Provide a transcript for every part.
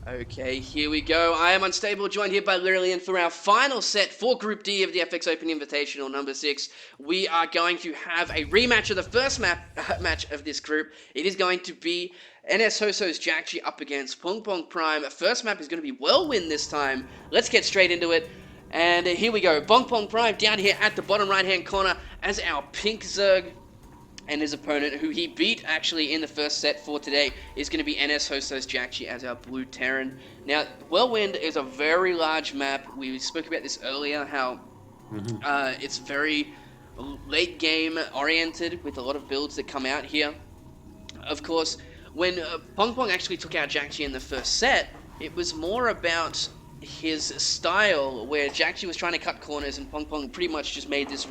Okay, here we go. I am Unstable, joined here by Lillian for our final set for Group D of the FX Open Invitational number 6. We are going to have a rematch of the first match of this group. It is going to be NSHJjakji up against B4Prime. First map is going to be Whirlwind this time. Let's get straight into it. And here we go. B4Prime down here at the bottom right-hand corner as our pink Zerg. And his opponent, who he beat actually in the first set for today, is going to be NSHJjakji as our blue Terran. Now, Whirlwind is a very large map. We spoke about this earlier, how it's very late game oriented with a lot of builds that come out here. Of course, when Pong actually took out Jakji in the first set, it was more about his style, where Jakji was trying to cut corners and Pong pretty much just made this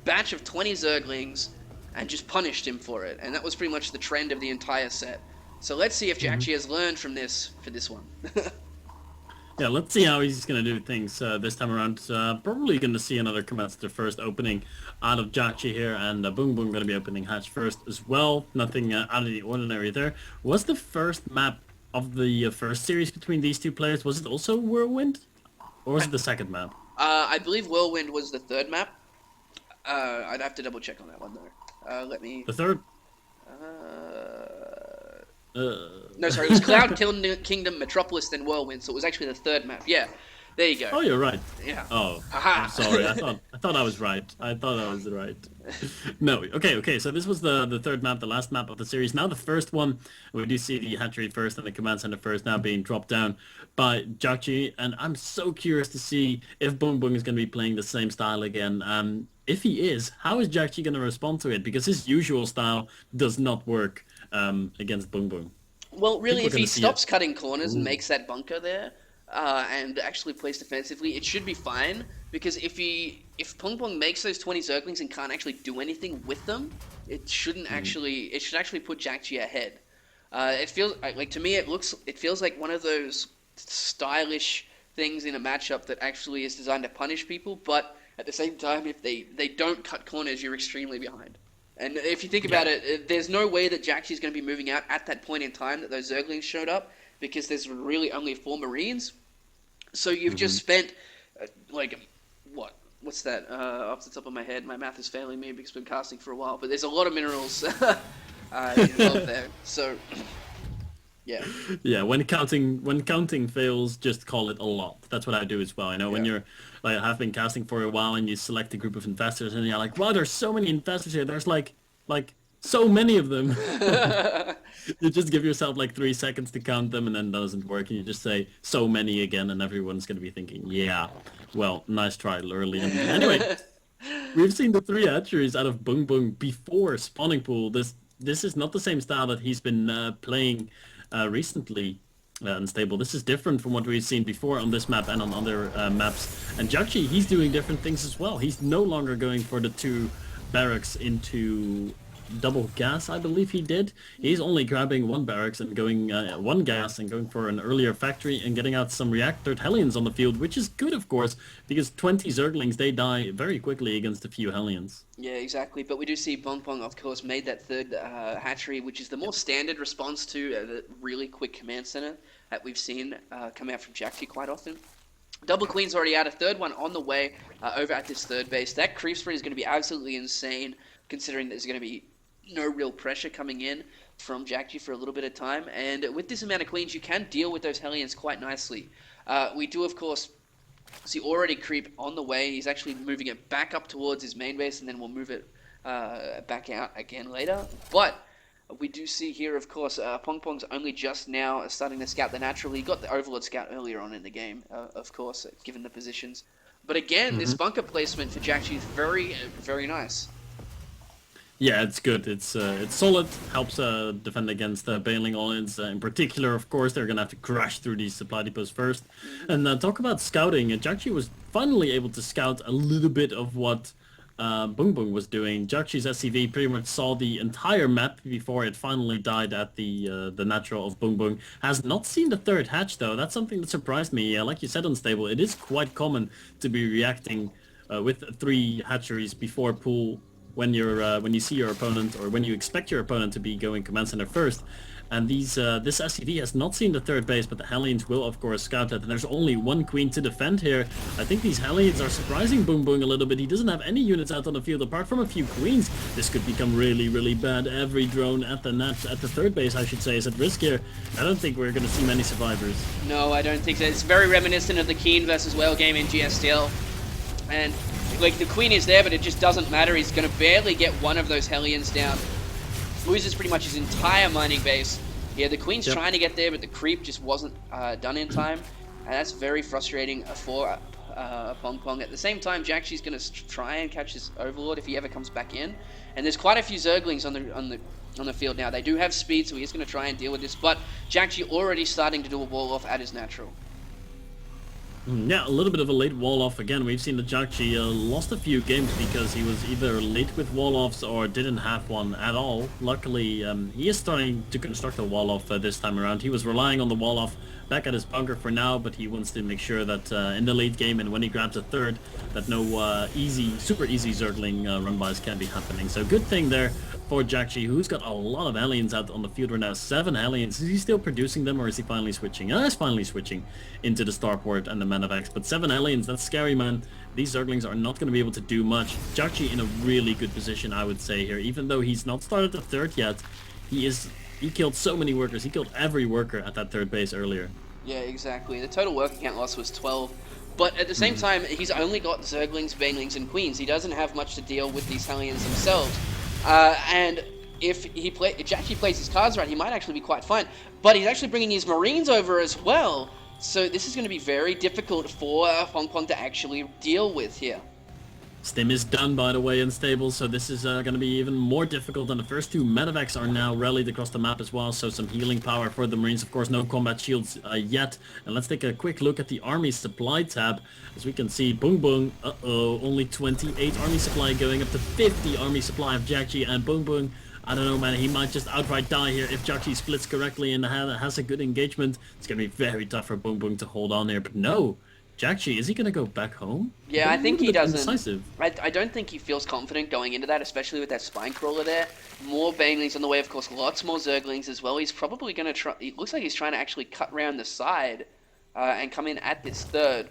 batch of 20 Zerglings and just punished him for it, and that was pretty much the trend of the entire set. So let's see if Jakji has learned from this for this one. Yeah, let's see how he's going to do things this time around. Probably going to see another Commander first opening out of Jakji here, and Boom going to be opening hatch first as well. Nothing out of the ordinary there. Was the first map of the first series between these two players, was it also Whirlwind? Or was it the second map? I believe Whirlwind was the third map. I'd have to double check on that one though. Let me... The third? No, sorry, it was Cloud Kingdom, Metropolis, then Whirlwind, so it was actually the third map. Yeah, there you go. Oh, you're right. Yeah. Oh, Aha. I'm sorry. I thought I was right. No, okay. So this was the third map, the last map of the series. Now the first one, we do see the hatchery first and the command center first now being dropped down by Jakji, and I'm so curious to see if Boom is going to be playing the same style again. If he is, how is Jakji going to respond to it? Because his usual style does not work against Boom. Well, really, if he stops cutting corners and makes that bunker there, and actually plays defensively, it should be fine. Because if Pong makes those 20 Zerglings and can't actually do anything with them, it shouldn't actually. It should actually put Jakji ahead. It feels like to me, it feels like one of those stylish things in a matchup that actually is designed to punish people, but at the same time, if they don't cut corners, you're extremely behind. And if you think about it, there's no way that Jakji is going to be moving out at that point in time that those Zerglings showed up, because there's really only 4 Marines. So you've just spent, what's that? Off the top of my head, my math is failing me because I've been casting for a while, but there's a lot of minerals involved there. So, yeah. Yeah, when counting fails, just call it a lot. That's what I do as well. I know when you're have been casting for a while and you select a group of investors and you're like, wow, there's so many investors here. There's like so many of them. You just give yourself like 3 seconds to count them, and then it doesn't work, and you just say so many again, and everyone's going to be thinking, yeah, well, nice try, Lurley. Anyway, we've seen the 3 hatcheries out of Boom before Spawning Pool. This is not the same style that he's been playing recently. Unstable. This is different from what we've seen before on this map and on other maps. And Jakji, he's doing different things as well. He's no longer going for the 2 barracks into double gas, I believe he did. He's only grabbing 1 barracks and going 1 gas and going for an earlier factory and getting out some reactored Hellions on the field, which is good, of course, because 20 Zerglings, they die very quickly against a few Hellions. Yeah, exactly. But we do see Pong, of course, made that 3rd hatchery, which is the more standard response to the really quick command center that we've seen come out from Jakji quite often. Double Queen's already out, a 3rd one on the way over at this 3rd base. That creep sprint is going to be absolutely insane, considering there's going to be no real pressure coming in from Jakji for a little bit of time. And with this amount of Queens, you can deal with those Hellions quite nicely. We do, of course, see already creep on the way. He's actually moving it back up towards his main base, and then we'll move it back out again later. But we do see here, of course, Pong's only just now starting to scout the natural. He got the Overlord scout earlier on in the game, of course, given the positions. But again, this bunker placement for Jakji is very, very nice. Yeah, it's good. It's solid. Helps defend against bailing lines. In particular, of course, they're gonna have to crash through these supply depots first. And talk about scouting. Jakji was finally able to scout a little bit of what Boom was doing. Jakji's SCV pretty much saw the entire map before it finally died at the natural of Boom. Has not seen the 3rd hatch though. That's something that surprised me. Like you said, Unstable, it is quite common to be reacting with 3 hatcheries before pool when you see your opponent, or when you expect your opponent to be going command center first. And this SCV has not seen the third base, but the Hellions will, of course, scout that. And there's only one queen to defend here. I think these Hellions are surprising Boom Boom a little bit. He doesn't have any units out on the field apart from a few queens. This could become really, really bad. Every drone at the net, at the third base, I should say, is at risk here. I don't think we're going to see many survivors. No, I don't think so. It's very reminiscent of the Keen versus Whale game in GSTL. And, like, the queen is there, but it just doesn't matter. He's going to barely get one of those Hellions down. Loses pretty much his entire mining base. Yeah, the queen's trying to get there, but the creep just wasn't done in time. And that's very frustrating for Pong Pong. At the same time, Jakji's going to try and catch his Overlord if he ever comes back in. And there's quite a few Zerglings on the field now. They do have speed, so he's going to try and deal with this. But Jakji already starting to do a wall off at his natural. Yeah, a little bit of a late wall-off again. We've seen that Jakji lost a few games because he was either late with wall-offs or didn't have one at all. Luckily, he is starting to construct a wall-off this time around. He was relying on the wall-off back at his bunker for now, but he wants to make sure that in the late game and when he grabs a third, that no super easy Zergling run-bys can be happening. So good thing there for Jakji, who's got a lot of Hellions out on the field right now. 7 Hellions. Is he still producing them, or is he finally switching? He's finally switching into the Starport and the Manavax. But 7 Hellions, that's scary, man. These Zerglings are not going to be able to do much. Jakji in a really good position, I would say, here. Even though he's not started the third yet, he killed so many workers. He killed every worker at that third base earlier. Yeah, exactly. The total worker count loss was 12. But at the same time, he's only got Zerglings, Banelings, and Queens. He doesn't have much to deal with these Hellions themselves. And if Jakji plays his cards right, he might actually be quite fine. But he's actually bringing his Marines over as well. So this is going to be very difficult for Pong Pong to actually deal with here. Stim is done, by the way, in stables, so this is going to be even more difficult than the first two. Medevacs are now rallied across the map as well, so some healing power for the Marines. Of course, no combat shields yet. And let's take a quick look at the Army Supply tab. As we can see, boom boom, only 28 Army Supply going up to 50 Army Supply of Jakji, and boom boom. I don't know, man, he might just outright die here if Jakji splits correctly and has a good engagement. It's going to be very tough for Boom Boom to hold on here, but no. Jakji, is he going to go back home? Yeah, I think he doesn't. Indecisive. I don't think he feels confident going into that, especially with that Spine Crawler there. More Banelings on the way, of course, lots more Zerglings as well. He's probably going to try... It looks like he's trying to actually cut around the side and come in at this third.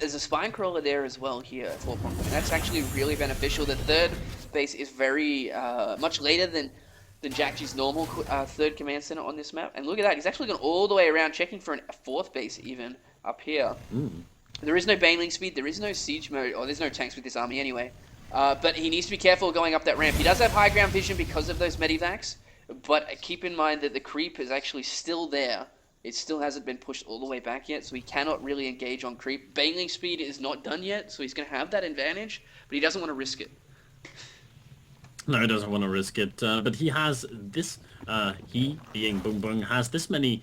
There's a Spine Crawler there as well here at 4 Pong. And that's actually really beneficial. The third base is very much later than Jakji's normal third command center on this map. And look at that, he's actually gone all the way around, checking for a fourth base even up here. There is no Baneling speed, there is no siege mode, or there's no tanks with this army anyway. But he needs to be careful going up that ramp. He does have high ground vision because of those Medivacs, but keep in mind that the creep is actually still there. It still hasn't been pushed all the way back yet, so he cannot really engage on creep. Baneling speed is not done yet, so he's going to have that advantage, but he doesn't want to risk it. No, he doesn't want to risk it, but he has this, he, being Boom Boom, has this many...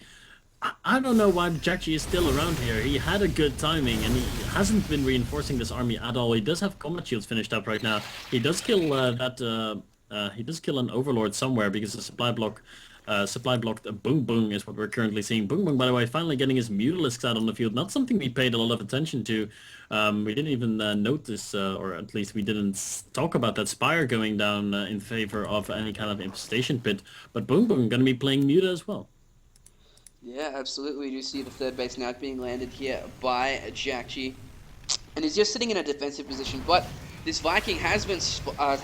I don't know why Jakji is still around here. He had a good timing, and he hasn't been reinforcing this army at all. He does have combat shields finished up right now. He does kill he does kill an Overlord somewhere, because the supply blocked Boom Boom is what we're currently seeing. Boom Boom, by the way, finally getting his Mutalisks out on the field. Not something we paid a lot of attention to. We didn't even notice, or at least we didn't talk about that Spire going down in favor of any kind of infestation pit. But Boom Boom going to be playing Muta as well. Yeah, absolutely. You see the third base now being landed here by Jakji. And he's just sitting in a defensive position, but this Viking has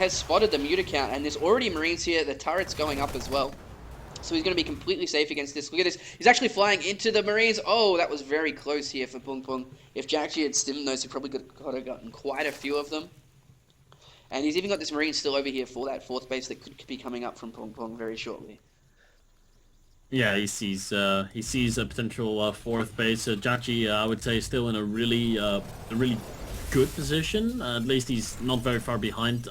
spotted the Muta count, and there's already Marines here. The turret's going up as well. So he's going to be completely safe against this. Look at this. He's actually flying into the Marines. Oh, that was very close here for Pong Pong. If Jakji had stimmed those, he probably could have gotten quite a few of them. And he's even got this Marine still over here for that fourth base that could be coming up from Pong Pong very shortly. Yeah, he sees a potential fourth base. Jakji, I would say, is still in a really good position. At least he's not very far behind.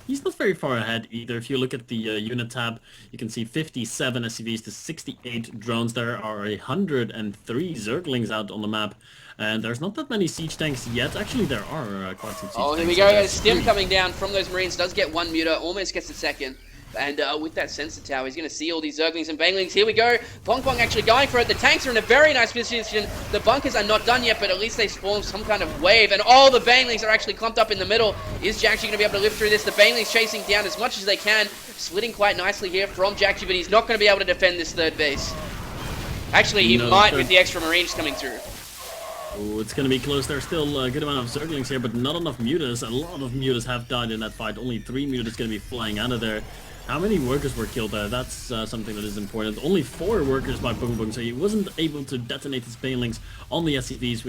He's not very far ahead either. If you look at the unit tab, you can see 57 SCVs to 68 drones. There are 103 Zerglings out on the map. And there's not that many siege tanks yet. Actually, there are quite some siege tanks. Oh, here we go. Stim coming down from those Marines. Does get one Muta. Almost gets a second. And with that sensor tower, he's going to see all these Zerglings and Banglings. Here we go. Pong Pong actually going for it. The tanks are in a very nice position. The bunkers are not done yet, but at least they spawn some kind of wave. And all the Banglings are actually clumped up in the middle. Is Jakji going to be able to live through this? The Banglings chasing down as much as they can. Splitting quite nicely here from Jakji, but he's not going to be able to defend this third base. Actually, he might with the extra Marines coming through. Oh, it's going to be close. There's still a good amount of Zerglings here, but not enough Mutas. A lot of Mutas have died in that fight. Only 3 Mutas going to be flying out of there. How many workers were killed there? That's something that is important. Only 4 workers by Boom Boom, so he wasn't able to detonate his Banelings on the SCVs,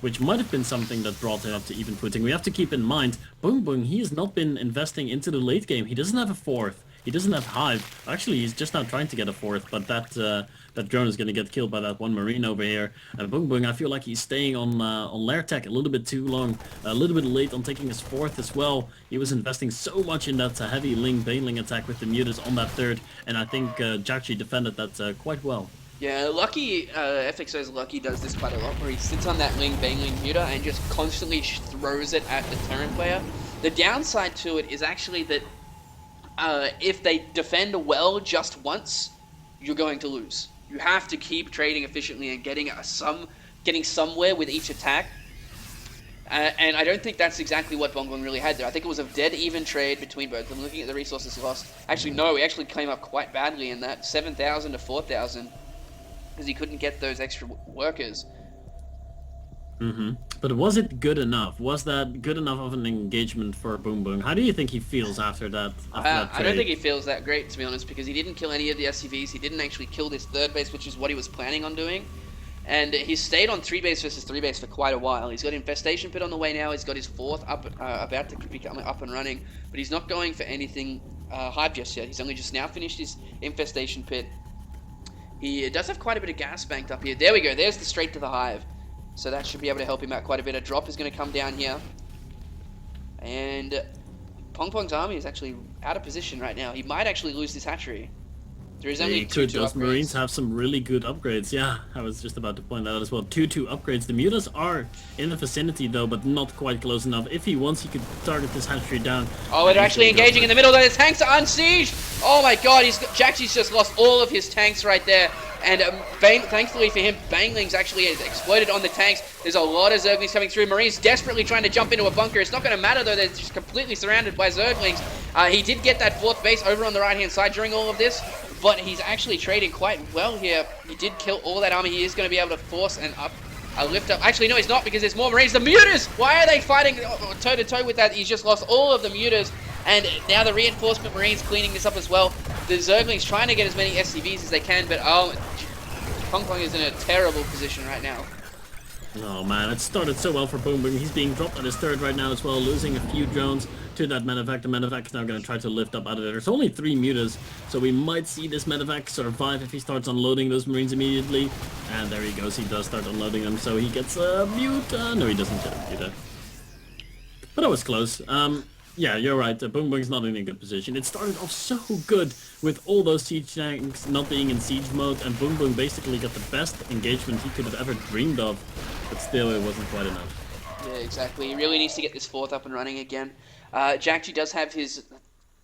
which might have been something that brought him up to even footing. We have to keep in mind, Boom Boom, he has not been investing into the late game. He doesn't have a 4th. He doesn't have Hive. Actually, he's just now trying to get a 4th, but that drone is going to get killed by that one Marine over here. And Boom Boom, I feel like he's staying on Lair Tech a little bit too long, a little bit late on taking his 4th as well. He was investing so much in that heavy Baneling attack with the Mutas on that 3rd, and I think Jakji defended that quite well. Yeah, Lucky, FXOIS Lucky does this quite a lot, where he sits on that Baneling Muta and just constantly throws it at the Terran player. The downside to it is actually that if they defend well just once, you're going to lose. You have to keep trading efficiently and getting somewhere with each attack. And I don't think that's exactly what Bongbong really had there. I think it was a dead even trade between both of them. Looking at the resources lost, actually no, he actually came up quite badly in that 7,000 to 4,000 because he couldn't get those extra workers. But was it good enough? Was that good enough of an engagement for Boom Boom? How do you think he feels after that? I don't think he feels that great, to be honest, because he didn't kill any of the SCVs. He didn't actually kill this 3rd base, which is what he was planning on doing. And he stayed on 3 base versus 3 base for quite a while. He's got Infestation Pit on the way now. He's got his 4th up, about to become up and running. But he's not going for anything Hive just yet. He's only just now finished his Infestation Pit. He does have quite a bit of gas banked up here. There we go. There's the straight to the Hive. So that should be able to help him out quite a bit. A drop is going to come down here. And Pong Pong's army is actually out of position right now. He might actually lose this hatchery. There is only two those upgrades. Marines have some really good upgrades. Yeah, I was just about to point that out as well. 2 upgrades. The Mutas are in the vicinity though, but not quite close enough. If he wants, he could target this hatchery down. Oh, they're actually engaging in the middle. The tanks are unsieged. Oh my god, Jakji's just lost all of his tanks right there. And thankfully for him, Banglings actually has exploded on the tanks. There's a lot of Zerglings coming through. Marines desperately trying to jump into a bunker. It's not going to matter though, they're just completely surrounded by Zerglings. He did get that 4th base over on the right hand side during all of this, but he's actually trading quite well here. He did kill all that army. He is going to be able to force a lift up. Actually, no, he's not, because there's more Marines. The Mutas! Why are they fighting toe to toe with that? He's just lost all of the Mutas. And now the reinforcement Marines cleaning this up as well. The Zerglings trying to get as many SCVs as they can, but Pong Pong is in a terrible position right now. Oh man, it started so well for Boom Boom. He's being dropped at his 3rd right now as well, losing a few drones to that medevac. The medevac is now going to try to lift up out of there. There's only 3 Mutas, so we might see this medevac survive if he starts unloading those Marines immediately. And there he goes, he does start unloading them, so he gets a Muta. No, he doesn't get a Muta. But that was close. Yeah, you're right. Boom Boom's not in a good position. It started off so good with all those siege tanks not being in siege mode, and Boom Boom basically got the best engagement he could have ever dreamed of. But still, it wasn't quite enough. Yeah, exactly. He really needs to get this 4th up and running again. Jakji does have his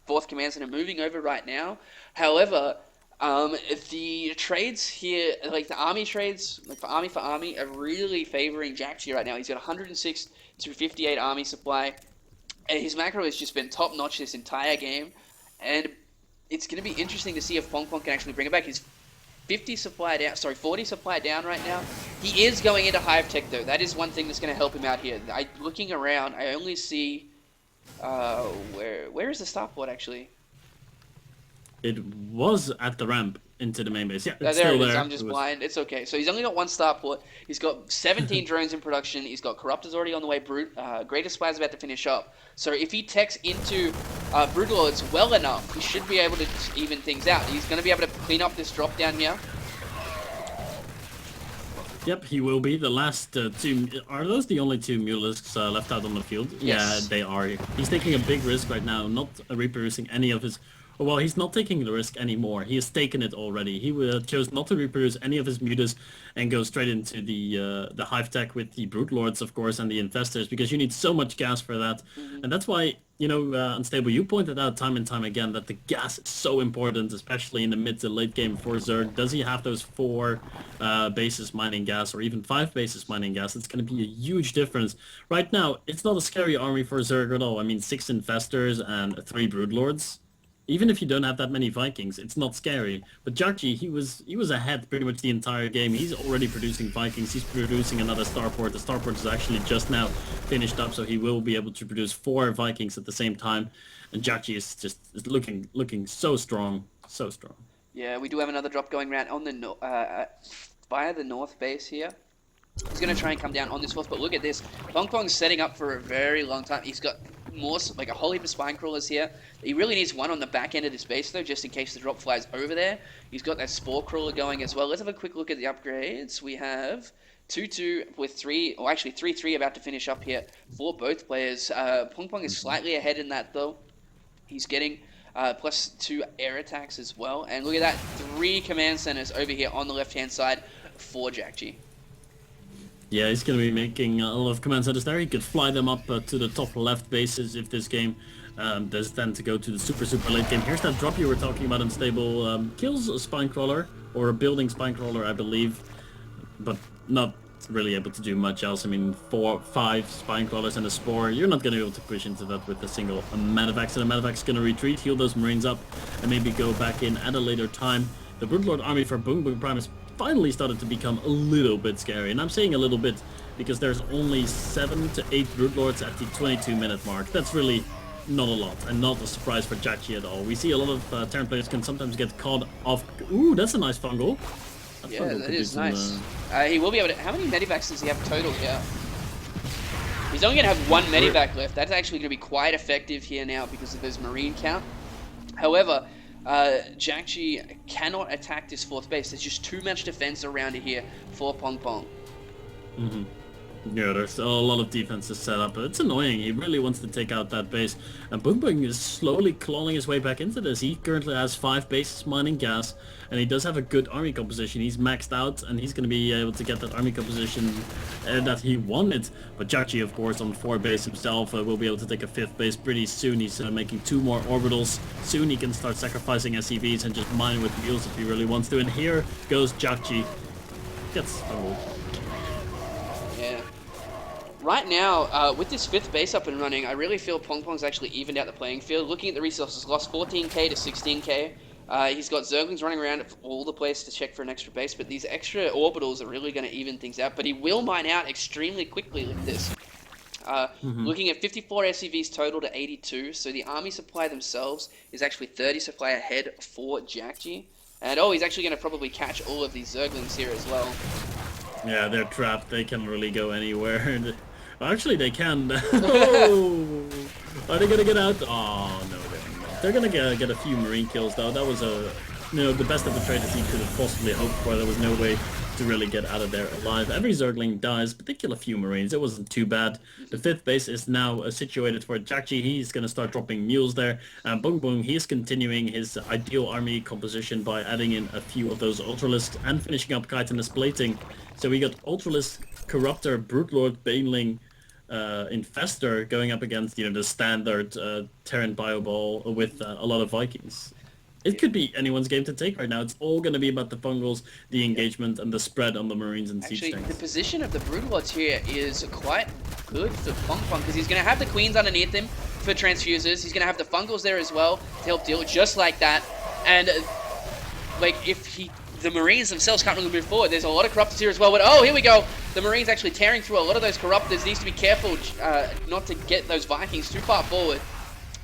4th command center moving over right now. However, the trades here, like the army trades, like for army, are really favoring Jakji right now. He's got 106 to 58 army supply. And his macro has just been top-notch this entire game, and it's going to be interesting to see if Pong Pong can actually bring it back. He's 40 supply down right now. He is going into Hive Tech, though. That is one thing that's going to help him out here. Looking around, I only see... where is the starport, actually? It was at the ramp into the main base. Yeah, it's there still it is. there. I'm just blind. It's okay. So he's only got 1 starport. He's got 17 drones in production. He's got Corruptors already on the way. Greater Spy's about to finish up. So if he techs into Brutal Lords well enough, he should be able to even things out. He's going to be able to clean up this drop down here. Yep, he will be. The last 2... Are those the only 2 Mulisks left out on the field? Yes. Yeah, they are. He's taking a big risk right now, not reproducing any of his Well, he's not taking the risk anymore. He has taken it already. He chose not to reproduce any of his mutas and go straight into the hive tech with the brute lords, of course, and the infestors, because you need so much gas for that. Hmm. And that's why, Unstable, you pointed out time and time again that the gas is so important, especially in the mid to late game for Zerg. Does he have those 4 bases mining gas or even 5 bases mining gas? It's going to be a huge difference. Right now, it's not a scary army for Zerg at all. I mean, 6 infestors and 3 brood lords. Even if you don't have that many Vikings, it's not scary. But Jakji, he was ahead pretty much the entire game. He's already producing Vikings. He's producing another starport. The starport is actually just now finished up, so he will be able to produce 4 Vikings at the same time. And Jakji is looking so strong, so strong. Yeah, we do have another drop going around on the via the north base here. He's going to try and come down on this force, but look at this. Pong Pong's setting up for a very long time. He's got more, like a whole heap of spine crawlers here. He really needs one on the back end of this base, though, just in case the drop flies over there. He's got that spore crawler going as well. Let's have a quick look at the upgrades. We have 2-2 with 3, or actually 3-3 about to finish up here for both players. Pong Pong is slightly ahead in that, though. He's getting +2 air attacks as well. And look at that, 3 command centers over here on the left-hand side for Jakji. Yeah, he's going to be making a lot of command centers there. He could fly them up to the top left bases if this game does tend to go to the super late game. Here's that drop you were talking about, Unstable. Kills a Spinecrawler, or a building Spinecrawler, I believe, but not really able to do much else. I mean, 4, 5 Spinecrawlers and a Spore, you're not going to be able to push into that with a single Medivac. And the Medivac's going to retreat, heal those Marines up, and maybe go back in at a later time. The Broodlord army for B4Prime is finally started to become a little bit scary, and I'm saying a little bit because there's only 7 to 8 Broodlords at the 22-minute mark. That's really not a lot, and not a surprise for Jakji at all. We see a lot of Terran players can sometimes get caught off. Ooh, that's a nice fungal. Yeah, that is nice. He will be able to. How many medivacs does he have total here? He's only going to have 1 medivac left. That's actually going to be quite effective here now because of his marine count. However, Jakji cannot attack this 4th base. There's just too much defense around it here for Pong Pong. Mm-hmm. Yeah, there's a lot of defenses set up, but it's annoying. He really wants to take out that base. And Boom Boom is slowly clawing his way back into this. He currently has 5 bases mining gas, and he does have a good army composition. He's maxed out, and he's going to be able to get that army composition that he wanted. But Jakji, of course, on 4 base himself, will be able to take a 5th base pretty soon. He's making 2 more orbitals. Soon he can start sacrificing SCVs and just mine with mules if he really wants to. And here goes Jakji. Gets fumbled. Yeah. Right now, with this 5th base up and running, I really feel Pong Pong's actually evened out the playing field. Looking at the resources, lost 14k to 16k. He's got Zerglings running around all the place to check for an extra base, but these extra orbitals are really going to even things out. But he will mine out extremely quickly with this. Looking at 54 SCVs total to 82, so the army supply themselves is actually 30 supply ahead for Jakji. And he's actually going to probably catch all of these Zerglings here as well. Yeah, they're trapped. They can really go anywhere. Actually, they can. Oh! Are they gonna get out? Oh no, they're not. They're gonna get a few marine kills though. That was the best of the traders he could have possibly hoped for. There was no way to really get out of there alive. Every Zergling dies, but they kill a few marines. It wasn't too bad. The 5th base is now situated for Jakji. He's gonna start dropping mules there. And Boom Boom, he's continuing his ideal army composition by adding in a few of those Ultralisks and finishing up Chitinous plating. So we got Ultralisk, Corruptor, Broodlord, Baneling, Infestor going up against the standard Terran Bioball with a lot of Vikings. It could be anyone's game to take right now. It's all going to be about the fungals, the engagement, and the spread on the Marines and siege tanks. The position of the Broodlords here is quite good for Pong Pong because he's going to have the Queens underneath him for transfusers. He's going to have the fungals there as well to help deal just like that. And if the Marines themselves can't really move forward. There's a lot of Corruptors here as well, but here we go. The Marines actually tearing through a lot of those Corruptors. Needs to be careful not to get those Vikings too far forward.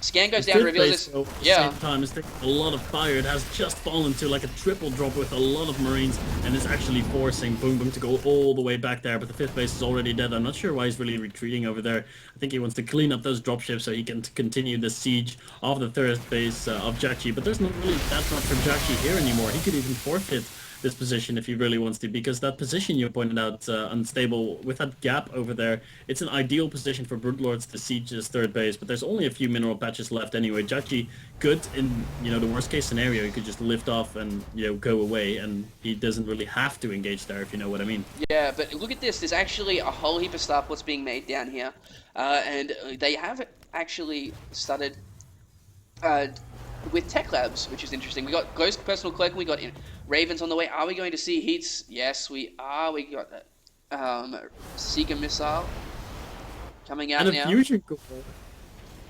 Scan goes down, reveals this. At the same time, it's taking a lot of fire. It has just fallen to like a triple drop with a lot of Marines, and it's actually forcing Boom Boom to go all the way back there, but the 5th base is already dead. I'm not sure why he's really retreating over there. I think he wants to clean up those dropships so he can continue the siege of the 3rd base of Jakji, but there's not really that much for Jakji here anymore. He could even forfeit this position if he really wants to, because that position you pointed out, Unstable, with that gap over there, it's an ideal position for Broodlords to siege his 3rd base, but there's only a few mineral patches matches left anyway. Jakji, good in, the worst case scenario, he could just lift off and, go away, and he doesn't really have to engage there, if you know what I mean. Yeah, but look at this. There's actually a whole heap of star pots being made down here. And they have actually started with tech labs, which is interesting. We got Ghost Personal Cloak, we got Ravens on the way. Are we going to see Heats? Yes, we are. We got Seeker Missile coming out and now. A fusion core.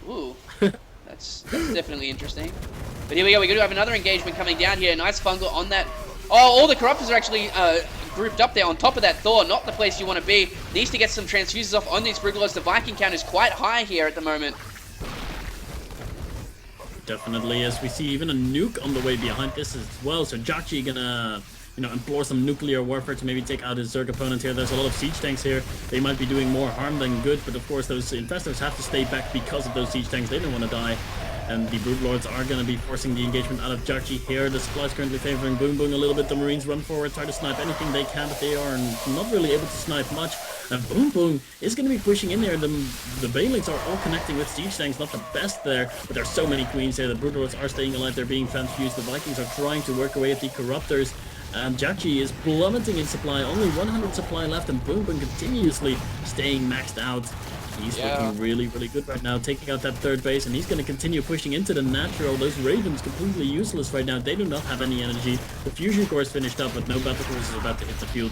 Ooh, that's definitely interesting. But here we go. We do have another engagement coming down here. Nice fungal on that. Oh, all the Corruptors are actually grouped up there on top of that Thor. Not the place you want to be. Needs to get some transfuses off on these Brugalows. The Viking count is quite high here at the moment. Definitely, as we see even a nuke on the way behind this as well. So Jakji gonna, implore some nuclear warfare to maybe take out his Zerg opponent here. There's a lot of siege tanks here. They might be doing more harm than good, but of course those infestors have to stay back because of those siege tanks. They don't want to die. And the Brood Lords are going to be forcing the engagement out of Jakji here. The supplies currently favoring Boom Boom a little bit. The Marines run forward, try to snipe anything they can, but they are not really able to snipe much. And Boom Boom is going to be pushing in there. The Banelings are all connecting with siege tanks, not the best there, but there's so many queens here. The Brood Lords are staying alive, they're being transfused. The Vikings are trying to work away at the Corruptors. And Jakji is plummeting in supply, only 100 supply left, and Boom Boom continuously staying maxed out. He's looking really, really good right now, taking out that third base, and he's going to continue pushing into the natural. Those Ravens completely useless right now. They do not have any energy. The fusion core is finished up, but no battle cruise is about to hit the field.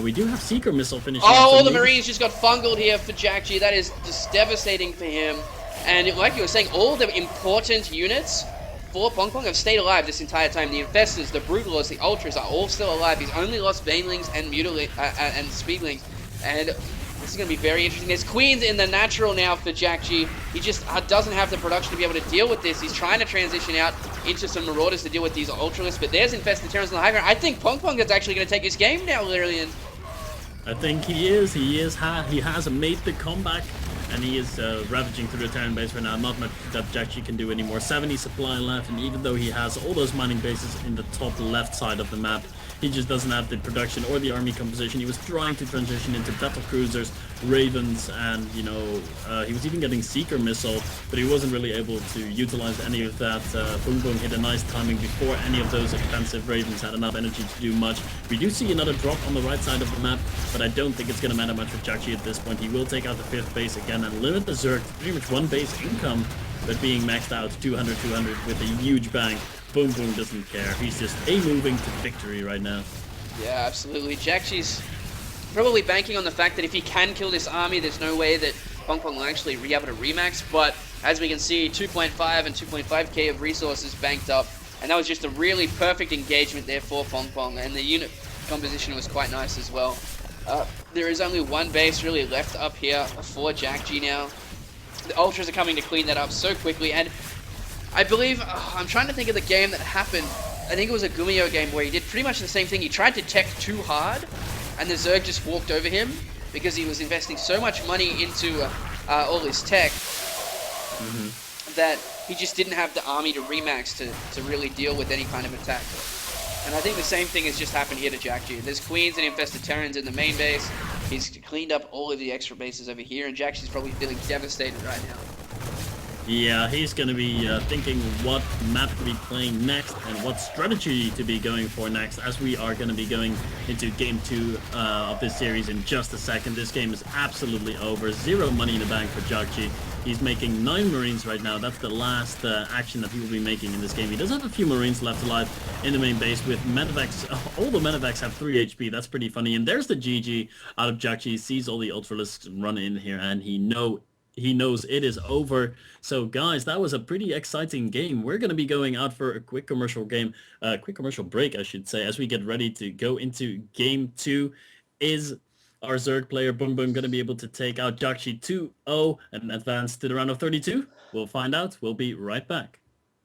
We do have Seeker Missile finishing up. Oh, all the Marines just got fungled here for Jakji. That is just devastating for him. And like you were saying, all the important units for Pong Pong have stayed alive this entire time. The Infestors, the Brutalors, the Ultras are all still alive. He's only lost Banelings and and Speedlings. And this is going to be very interesting. There's Queens in the natural now for Jakji. He just doesn't have the production to be able to deal with this. He's trying to transition out into some Marauders to deal with these Ultralists, but there's Infested Terrans on the high ground. I think Pong Pong is actually going to take this game now, Lirian. I think he is. He has made the comeback, and he is ravaging through the Terran base right now. Not much that Jakji can do anymore. 70 supply left, and even though he has all those mining bases in the top left side of the map, he just doesn't have the production or the army composition. He was trying to transition into battle cruisers, Ravens, and he was even getting Seeker Missile, but he wasn't really able to utilize any of that. Boom Boom hit a nice timing before any of those expensive Ravens had enough energy to do much. We do see another drop on the right side of the map, but I don't think it's going to matter much for Jakji at this point. He will take out the 5th base again and limit the Zerg to pretty much one base income, but being maxed out 200 with a huge bang. Boom Boom doesn't care. He's just moving to victory right now. Yeah, absolutely. Jakji's probably banking on the fact that if he can kill this army, there's no way that Pong Pong will actually be able to remax. But as we can see, 2.5 and 2.5k of resources banked up. And that was just a really perfect engagement there for Pong Pong. And the unit composition was quite nice as well. There is only one base really left up here for Jakji now. The Ultras are coming to clean that up so quickly. And I believe, I'm trying to think of the game that happened. I think it was a Gumiho game where he did pretty much the same thing. He tried to tech too hard, and the Zerg just walked over him because he was investing so much money into all his tech that he just didn't have the army to remax to really deal with any kind of attack. And I think the same thing has just happened here to Jakji. There's Queens and Infested Terrans in the main base. He's cleaned up all of the extra bases over here, and Jakji's probably feeling devastated right now. Yeah, he's going to be thinking what map to be playing next and what strategy to be going for next, as we are going to be going into Game 2 of this series in just a second. This game is absolutely over. 0 money in the bank for Jakji. He's making 9 Marines right now. That's the last action that he will be making in this game. He does have a few Marines left alive in the main base with Medivacs. All the Medivacs have 3 HP. That's pretty funny. And there's the GG out of Jakji. He sees all the Ultralisks run in here, and he knows it is over. So guys, that was a pretty exciting game. We're going to be going out for a quick commercial break, I should say, as we get ready to go into Game 2. Is our Zerg player Boom Boom going to be able to take out Jakji 2-0 and advance to the round of 32? We'll find out. We'll be right back.